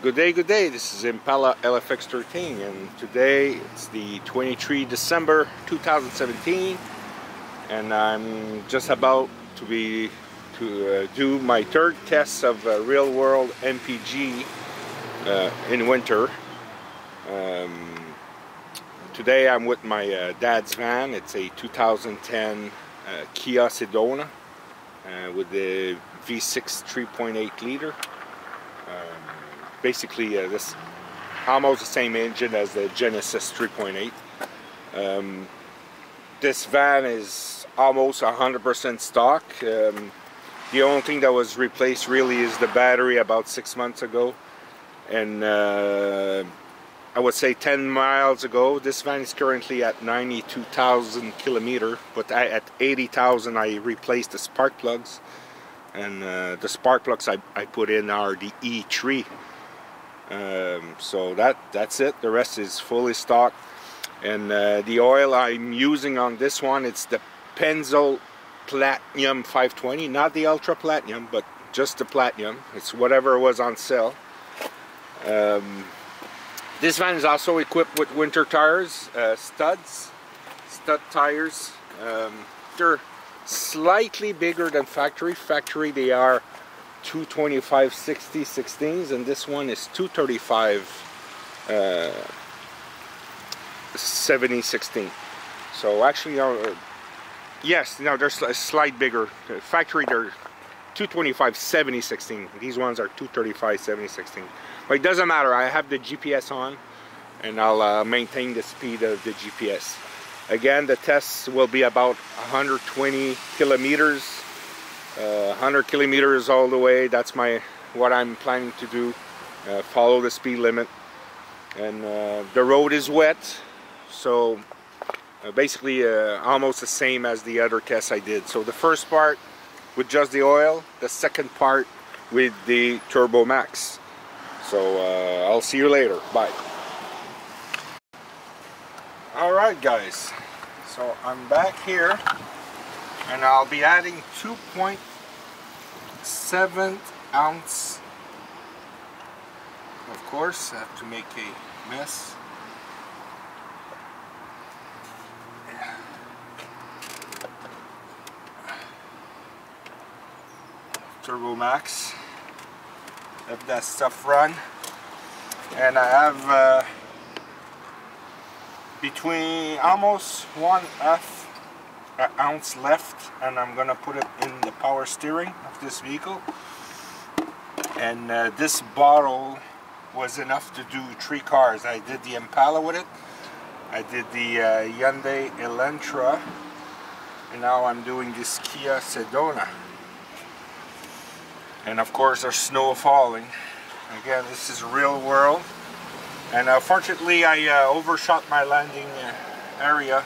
Good day. This is Impala LFX13, and today it's the 23 December 2017, and I'm just about to do my third test of real-world MPG in winter. Today I'm with my dad's van. It's a 2010 Kia Sedona with the V6 3.8 liter. Basically this almost the same engine as the Genesis 3.8. This van is almost 100% stock. The only thing that was replaced really is the battery about 6 months ago, and I would say 10 miles ago. This van is currently at 92,000 kilometers, but at 80,000 I replaced the spark plugs, and the spark plugs I put in are the E3. So that's it. The rest is fully stock, and the oil I'm using on this one, it's the Pennzoil Platinum 520, not the Ultra Platinum, but just the Platinum. It's whatever was on sale. This van is also equipped with winter tires, stud tires. They're slightly bigger than factory. Factory they are 225 60 16s, and this one is 235 70 16. So actually, yes, no, they're a slight bigger. Factory they're 225 70 16. These ones are 235 70 16. But it doesn't matter. I have the GPS on, and I'll maintain the speed of the GPS. Again, the tests will be about 120 kilometers. 100 kilometers all the way. That's what I'm planning to do. Follow the speed limit, and the road is wet, so basically almost the same as the other tests I did. So the first part with just the oil, the second part with the Turbo MAXX. So I'll see you later. Bye. Alright guys, so I'm back here, and I'll be adding 2.7 ounce. Of course, I have to make a mess. Turbo MAXX. Let that stuff run, and I have between almost 1/2 ounce left, and I'm gonna put it in the power steering of this vehicle. And this bottle was enough to do 3 cars. I did the Impala with it, I did the Hyundai Elantra, and now I'm doing this Kia Sedona. And of course there's snow falling. Again, this is real world, and fortunately I overshot my landing area,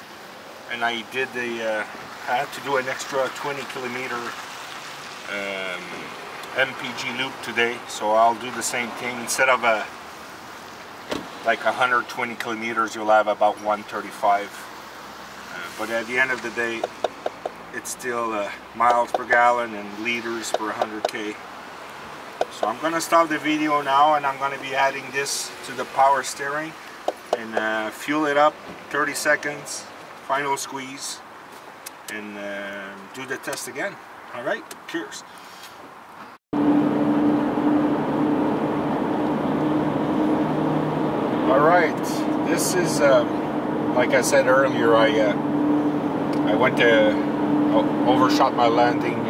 and I did I had to do an extra 20 kilometer MPG loop today, so I'll do the same thing. Instead of like 120 kilometers, you'll have about 135. But at the end of the day, it's still miles per gallon and liters per 100k. So I'm going to stop the video now, and I'm going to be adding this to the power steering and fuel it up 30 seconds, final squeeze, and do the test again. Alright, cheers. Alright, this is like I said earlier, I went to overshot my landing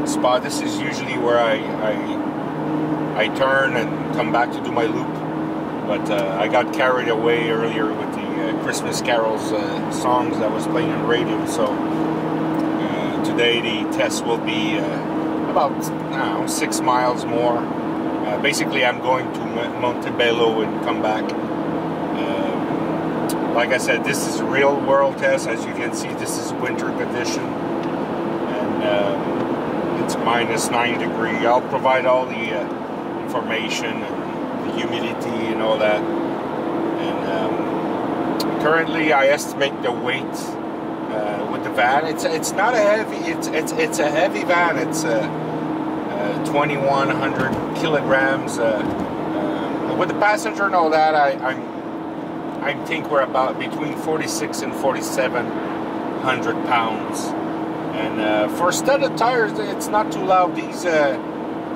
spot. This is usually where I turn and come back to do my loop, but I got carried away earlier with the Christmas carols songs that was playing on the radio. So today the test will be about 6 miles more. Basically I'm going to Montebello and come back. Like I said, this is a real world test. As you can see, this is winter condition, and it's -9 degrees. I'll provide all the information and the humidity and all that. And currently I estimate the weight with the van. It's not a heavy. It's a heavy van. It's 2,100 kilograms. with the passenger and all that, I think we're about between 46 and 4,700 pounds. And for studded tires, it's not too loud. These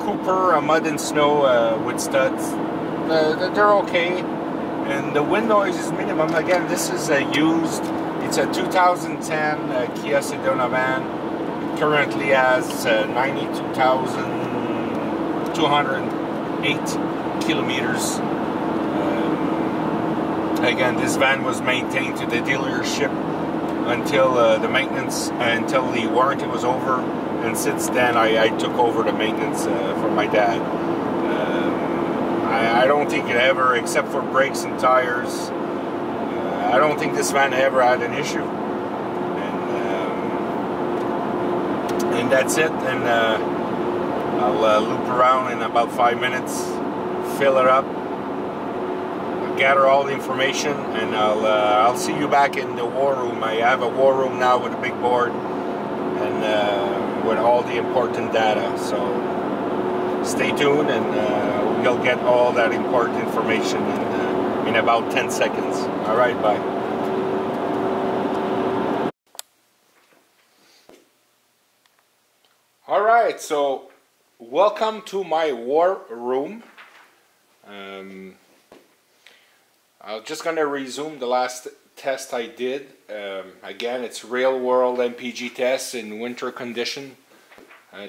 Cooper Mud and Snow with studs, they're okay. And the wind noise is minimum. Again, this is used. It's a 2010 Kia Sedona van. It currently has 92,208 kilometers. Again, this van was maintained to the dealership until the maintenance, until the warranty was over, and since then I took over the maintenance from my dad. I don't think it ever, except for brakes and tires, I don't think this van ever had an issue. And that's it. And I'll loop around in about 5 minutes, fill it up, gather all the information, and I'll see you back in the war room. I have a war room now with a big board and with all the important data. So stay tuned, and you'll get all that important information in about 10 seconds. All right, bye. All right, so welcome to my war room. I'm just going to resume the last test I did. Again, it's real world MPG tests in winter condition.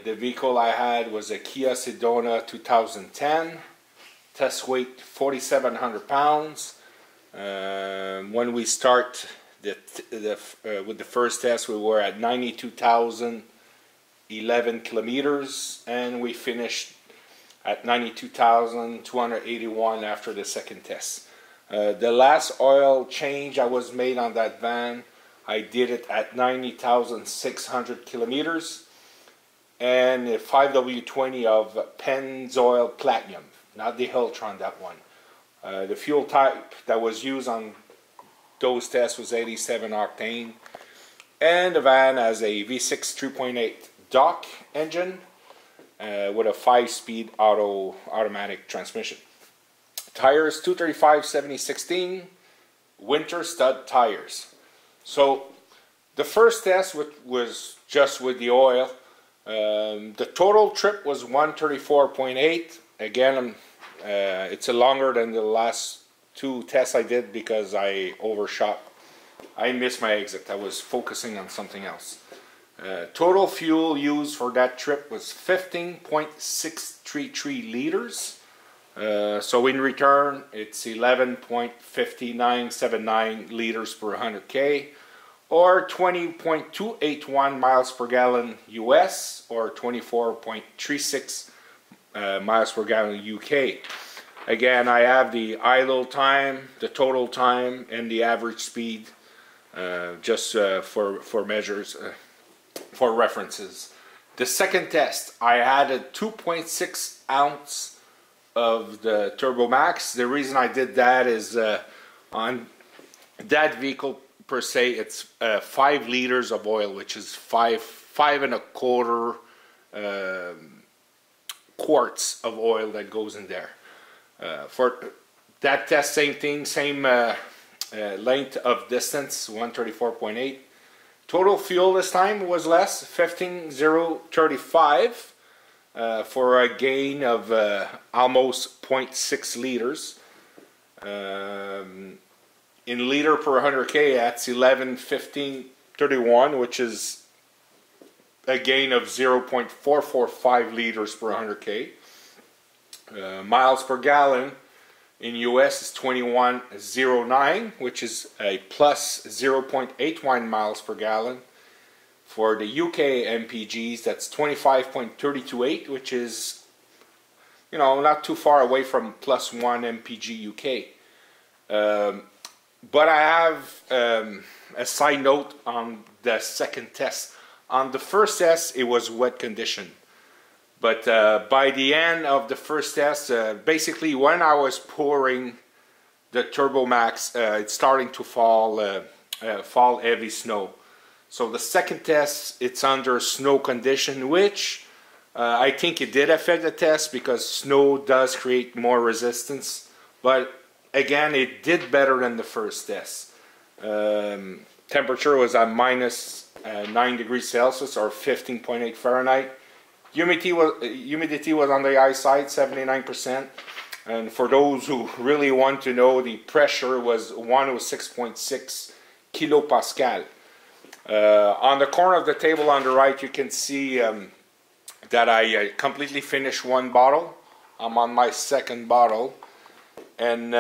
The vehicle I had was a Kia Sedona 2010. Test weight 4,700 pounds. When we start with the first test, we were at 92,011 kilometers, and we finished at 92,281 after the second test. The last oil change I was made on that van, I did it at 90,600 kilometers, and a 5W20 of Pennzoil Platinum, not the Hiltron, that one. The fuel type that was used on those tests was 87 octane, and the van has a V6 3.8 DOC engine with a 5-speed automatic transmission. Tires 235 70/16 winter stud tires. So the first test was just with the oil. The total trip was 134.8. Again, it's longer than the last two tests I did because I overshot. I missed my exit. I was focusing on something else. Total fuel used for that trip was 15.633 liters. So in return, it's 11.5979 liters per 100K, or 20.281 miles per gallon US, or 24.36 miles per gallon UK. Again, I have the idle time, the total time, and the average speed, just for measures, for references. The second test, I had a 2.6 ounce of the Turbo MAXX. The reason I did that is on that vehicle per se, it's 5 liters of oil, which is 5.25 quarts of oil that goes in there. For that test, same thing, same length of distance, 134.8. Total fuel this time was less, 15,035. For a gain of almost 0.6 liters. In liter per 100K, that's 11.1531, which is a gain of 0.445 liters per 100K. Miles per gallon in US is 2109, which is a plus 0.81 miles per gallon. For the UK MPGs, that's 25.328, which is, you know, not too far away from plus 1 MPG UK. But I have a side note on the second test. On the first test, it was wet condition. But by the end of the first test, basically when I was pouring the Turbo MAXX, it's starting to fall heavy snow. So the second test, it's under snow condition, which I think it did affect the test because snow does create more resistance but again, it did better than the first test. Temperature was at minus 9 degrees Celsius or 15.8 Fahrenheit. Humidity was on the high side, 79%. And for those who really want to know, the pressure was 106.6 kilopascal. On the corner of the table on the right, you can see that I completely finished one bottle. I'm on my second bottle. And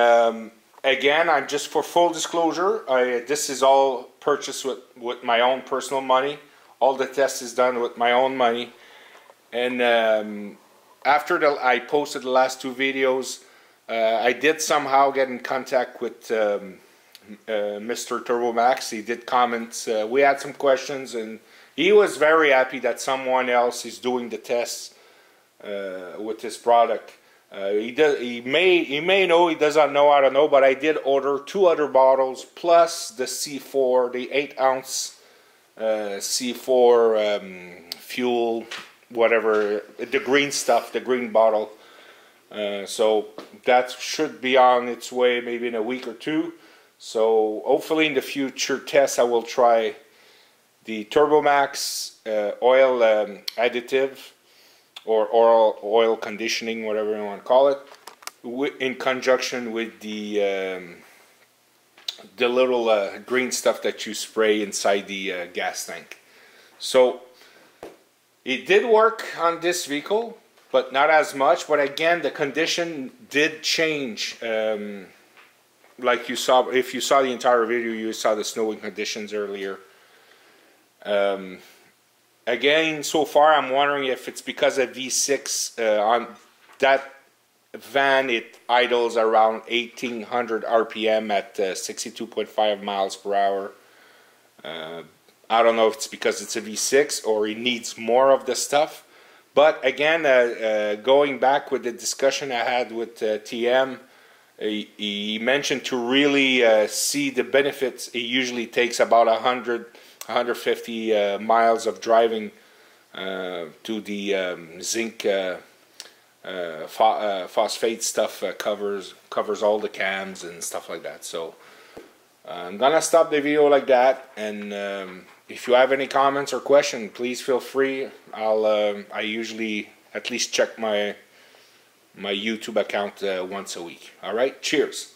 again, I'm just for full disclosure, this is all purchased with my own personal money. All the tests is done with my own money. And after I posted the last two videos, I did somehow get in contact with Mr. Turbo MAXX. He did comments. We had some questions, and he was very happy that someone else is doing the tests with this product. He may know, he doesn't know, I don't know, but I did order 2 other bottles plus the C4, the 8-ounce C4 fuel, whatever, the green stuff, the green bottle. So that should be on its way maybe in a week or two. So hopefully in the future tests I will try the Turbo MAXX oil additive or oil conditioning, whatever you want to call it, in conjunction with the little green stuff that you spray inside the gas tank. So it did work on this vehicle, but not as much. But again, the condition did change. Like you saw, if you saw the entire video, you saw the snowing conditions earlier. Again, so far I'm wondering if it's because of V6 on that van. It idles around 1800 RPM at 62.5 miles per hour. I don't know if it's because it's a V6 or it needs more of the stuff. But again, going back with the discussion I had with TM, he mentioned to really see the benefits, it usually takes about 150 miles of driving to the zinc phosphate stuff covers all the cams and stuff like that. So I'm gonna stop the video like that, and if you have any comments or questions, please feel free. I usually at least check my YouTube account once a week. All right, cheers.